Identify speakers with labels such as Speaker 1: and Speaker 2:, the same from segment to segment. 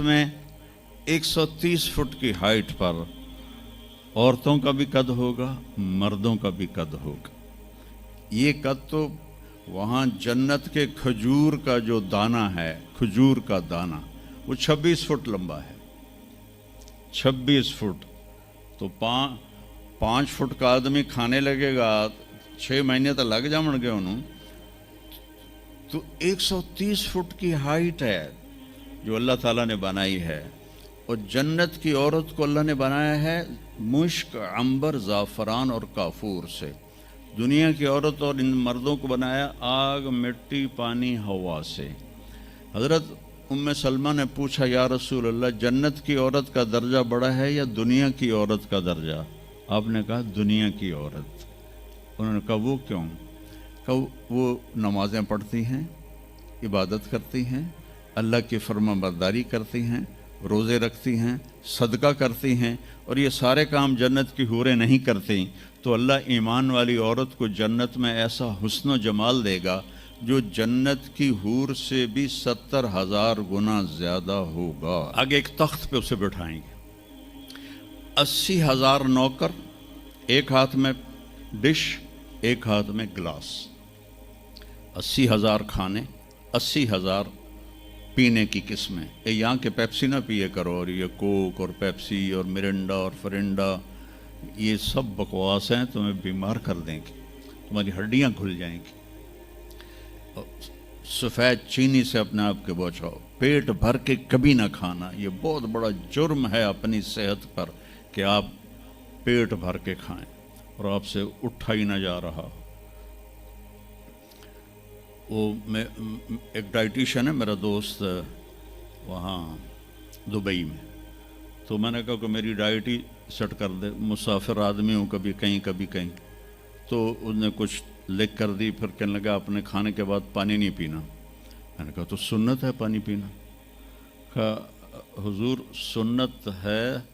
Speaker 1: में 130 फुट की हाइट पर औरतों का भी कद होगा, मर्दों का भी कद होगा। ये कद तो वहाँ जन्नत के खजूर का जो दाना है, खजूर का दाना, वो 26 फुट लंबा है। 26 फुट तो 5 फुट का आदमी खाने लगेगा, 6 महीने तो लग जाएंगे उन्होंने। तो 130 फुट की हाइट है जो अल्लाह ताला ने बनाई है। और जन्नत की औरत को अल्लाह ने बनाया है मुश्क, अंबर, ज़ाफ़रान और काफूर से। दुनिया की औरत और इन मर्दों को बनाया आग, मिट्टी, पानी, हवा से। हज़रत उम्मे सलमा ने पूछा, या रसूल अल्लाह, जन्नत की औरत का दर्जा बड़ा है या दुनिया की औरत का दर्जा? आपने कहा दुनिया की औरत। उन्होंने कहा वो क्यों? कहा वो नमाज़ें पढ़ती हैं, इबादत करती हैं, अल्लाह की फरमाबरदारी करती हैं, रोज़े रखती हैं, सदका करती हैं, और ये सारे काम जन्नत की हूरें नहीं करती। तो अल्लाह ईमान वाली औरत को जन्नत में ऐसा हुस्न व जमाल देगा जो जन्नत की हूर से भी 70,000 गुना ज़्यादा होगा। आगे एक तख्त पे उसे बिठाएंगे, 80,000 नौकर, एक हाथ में डिश, एक हाथ में ग्लास, 80,000 खाने, 80,000 पीने की किस्में। ये यहाँ के पेप्सी ना पिए करो, और ये कोक और पेप्सी और मिरिंडा और फरिंडा, ये सब बकवास हैं, तुम्हें बीमार कर देंगे, तुम्हारी हड्डियाँ खुल जाएंगी। सफ़ेद चीनी से अपने आप के बचाओ, पेट भर के कभी ना खाना। ये बहुत बड़ा जुर्म है अपनी सेहत पर कि आप पेट भर के खाएं और आपसे उठा ही ना जा रहा। वो मैं एक डाइटिशियन है मेरा दोस्त वहाँ दुबई में, तो मैंने कहा कि मेरी डाइट ही सेट कर दे, मुसाफिर आदमी हूँ, कभी कहीं कभी कहीं। तो उसने कुछ लिख कर दी, फिर कहने लगा अपने खाने के बाद पानी नहीं पीना। मैंने कहा तो सुन्नत है पानी पीना। कहा हुजूर सुन्नत है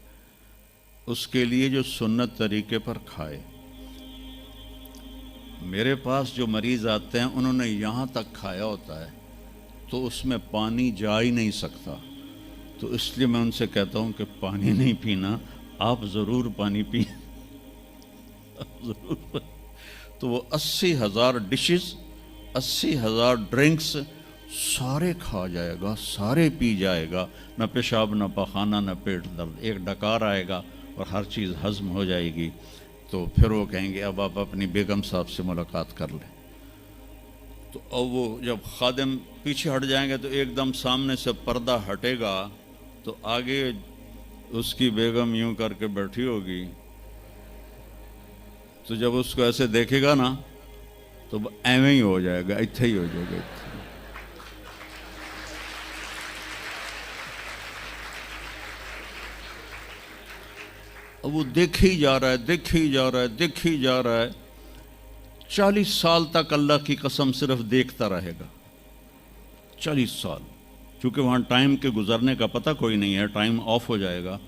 Speaker 1: उसके लिए जो सुन्नत तरीके पर खाए। मेरे पास जो मरीज़ आते हैं उन्होंने यहाँ तक खाया होता है तो उसमें पानी जा ही नहीं सकता, तो इसलिए मैं उनसे कहता हूँ कि पानी नहीं पीना, आप ज़रूर पानी पिए ज़रूर। तो वो 80,000 डिशेस, 80,000 ड्रिंक्स सारे खा जाएगा, सारे पी जाएगा, न पेशाब, न पखाना, न पेट दर्द, एक डकार आएगा और हर चीज़ हज़म हो जाएगी। तो फिर वो कहेंगे अब आप अपनी बेगम साहब से मुलाकात कर लें। तो अब वो जब खादिम पीछे हट जाएंगे तो एकदम सामने से पर्दा हटेगा, तो आगे उसकी बेगम यूं करके बैठी होगी। तो जब उसको ऐसे देखेगा ना तो एवं ही हो जाएगा, इत्थे ही हो जाएगा। अब वो देख ही जा रहा है, देख ही जा रहा है, देख ही जा रहा है। 40 साल तक अल्लाह की कसम सिर्फ देखता रहेगा, 40 साल, क्योंकि वहाँ टाइम के गुजरने का पता कोई नहीं है, टाइम ऑफ हो जाएगा।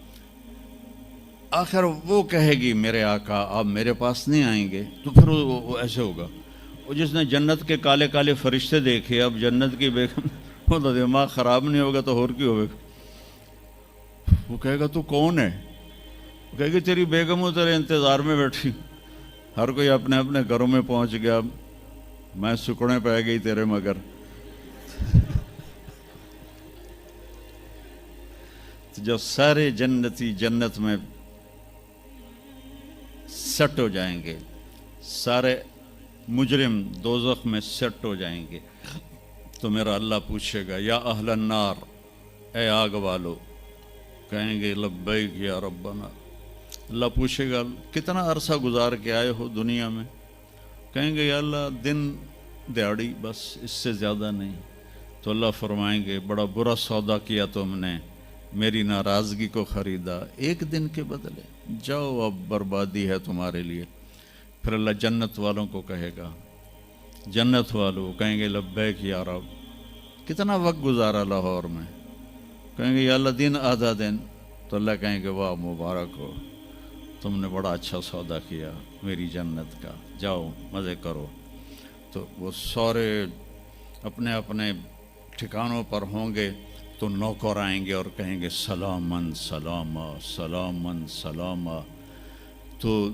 Speaker 1: आखिर वो कहेगी मेरे आका आप मेरे पास नहीं आएंगे, तो फिर वो ऐसे होगा। वो जिसने जन्नत के काले काले फरिश्ते देखे, अब जन्नत की बेगम, वो तो दिमाग ख़राब नहीं होगा तो और क्यों होगा। वो कहेगा तू कौन है? वो कहेगी तेरी बेगम हो, तेरे इंतज़ार में बैठी। हर कोई अपने अपने घरों में पहुंच गया, मैं सुकड़े पै गई तेरे मगर। तो जब सारे जन्नती जन्नत में सेट हो जाएंगे, सारे मुजरिम दोज़ख में सेट हो जाएंगे, तो मेरा अल्लाह पूछेगा या अहलन नार, ए आग वालो। कहेंगे लब्बैक या रब्बना। अल्लाह पूछेगा कितना अरसा गुजार के आए हो दुनिया में? कहेंगे या अल्लाह दिन दिहाड़ी, बस इससे ज़्यादा नहीं। तो अल्लाह फरमाएंगे बड़ा बुरा सौदा किया तुमने, मेरी नाराज़गी को ख़रीदा एक दिन के बदले, जाओ अब बर्बादी है तुम्हारे लिए। फिर अल्लाह जन्नत वालों को कहेगा, जन्नत वालों कहेंगे लब्बैक या रब, कितना वक्त गुजारा लाहौर में? कहेंगे या अल्लाह दिन आधा दिन। तो अल्लाह कहेंगे वाह मुबारक हो, तुमने बड़ा अच्छा सौदा किया मेरी जन्नत का, जाओ मज़े करो। तो वो सारे अपने अपने ठिकानों पर होंगे। تو نوکر آئیں گے اور کہیں گے سلامن سلاما سلامن سلاما. تو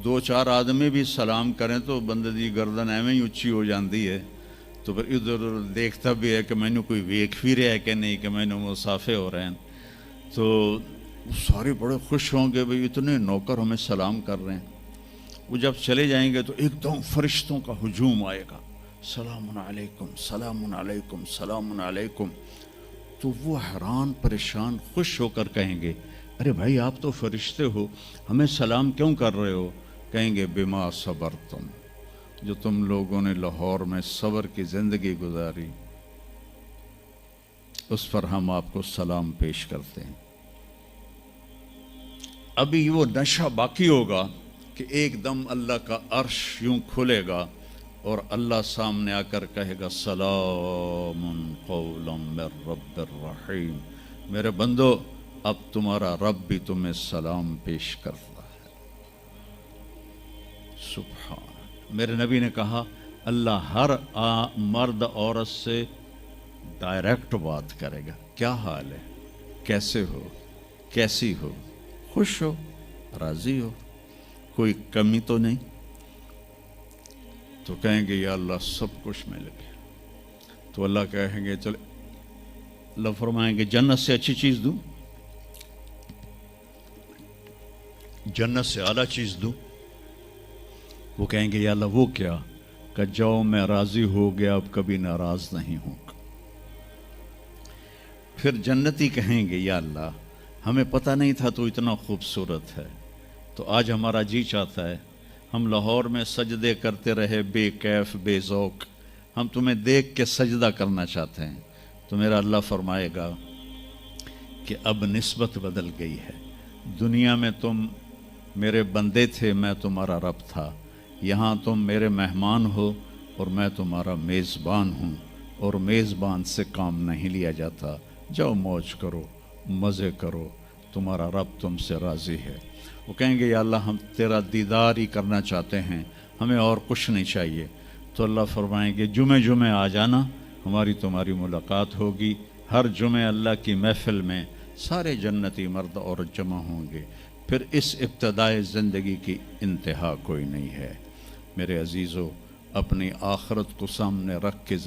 Speaker 1: دو چار آدمی بھی سلام کریں تو بندے دی گردن ایویں ہی اچھی ہو جاندی ہے. تو پھر ادھر ادھر دیکھتا بھی ہے کہ مینوں کوئی ویکھ بھی رہا ہے کہ نہیں، کہ مینوں مسافے ہو رہے ہیں. تو سارے بڑے خوش ہوں گے بھئی اتنے نوکر ہمیں سلام کر رہے ہیں. وہ جب چلے جائیں گے تو ایک دم فرشتوں کا ہجوم آئے گا، سلام علیکم سلام علیکم سلام علیکم. تو وہ حیران پریشان خوش ہو کر کہیں گے ارے بھائی آپ تو فرشتے ہو، ہمیں سلام کیوں کر رہے ہو؟ کہیں گے بما صبرتم، جو تم لوگوں نے لاہور میں صبر کی زندگی گزاری اس پر ہم آپ کو سلام پیش کرتے ہیں. ابھی وہ نشہ باقی ہوگا کہ ایک دم اللہ کا عرش یوں کھلے گا اور اللہ سامنے آ کر کہے گا سلام قولا من رب الرحیم. میرے بندو اب تمہارا رب بھی تمہیں سلام پیش کرتا ہے. سبحان. میرے نبی نے کہا اللہ ہر مرد عورت سے ڈائریکٹ بات کرے گا، کیا حال ہے، کیسے ہو، کیسی ہو، خوش ہو، راضی ہو، کوئی کمی تو نہیں؟ تو کہیں گے یا اللہ سب کچھ مل گیا. تو اللہ کہیں گے چلے، اللہ فرمائیں گے جنت سے اچھی چیز دوں، جنت سے اعلیٰ چیز دوں. وہ کہیں گے یا اللہ وہ کیا؟ کہ جاؤ میں راضی ہو گیا، اب کبھی ناراض نہیں ہوں گا. پھر جنتی کہیں گے یا اللہ ہمیں پتہ نہیں تھا تو اتنا خوبصورت ہے، تو آج ہمارا جی چاہتا ہے ہم لاہور میں سجدے کرتے رہے بے کیف بے ذوق، ہم تمہیں دیکھ کے سجدہ کرنا چاہتے ہیں. تو میرا اللہ فرمائے گا کہ اب نسبت بدل گئی ہے. دنیا میں تم میرے بندے تھے، میں تمہارا رب تھا. یہاں تم میرے مہمان ہو اور میں تمہارا میزبان ہوں، اور میزبان سے کام نہیں لیا جاتا. جاؤ موج کرو، مزے کرو، تمہارا رب تم سے راضی ہے. وہ کہیں گے یا اللہ ہم تیرا دیدار ہی کرنا چاہتے ہیں، ہمیں اور کچھ نہیں چاہیے. تو اللہ فرمائیں گے جمعے جمعے آ جانا، ہماری تمہاری ملاقات ہوگی. ہر جمعے اللہ کی محفل میں سارے جنتی مرد عورت جمع ہوں گے. پھر اس ابتدائے زندگی کی انتہا کوئی نہیں ہے. میرے عزیزو، اپنی آخرت کو سامنے رکھ کے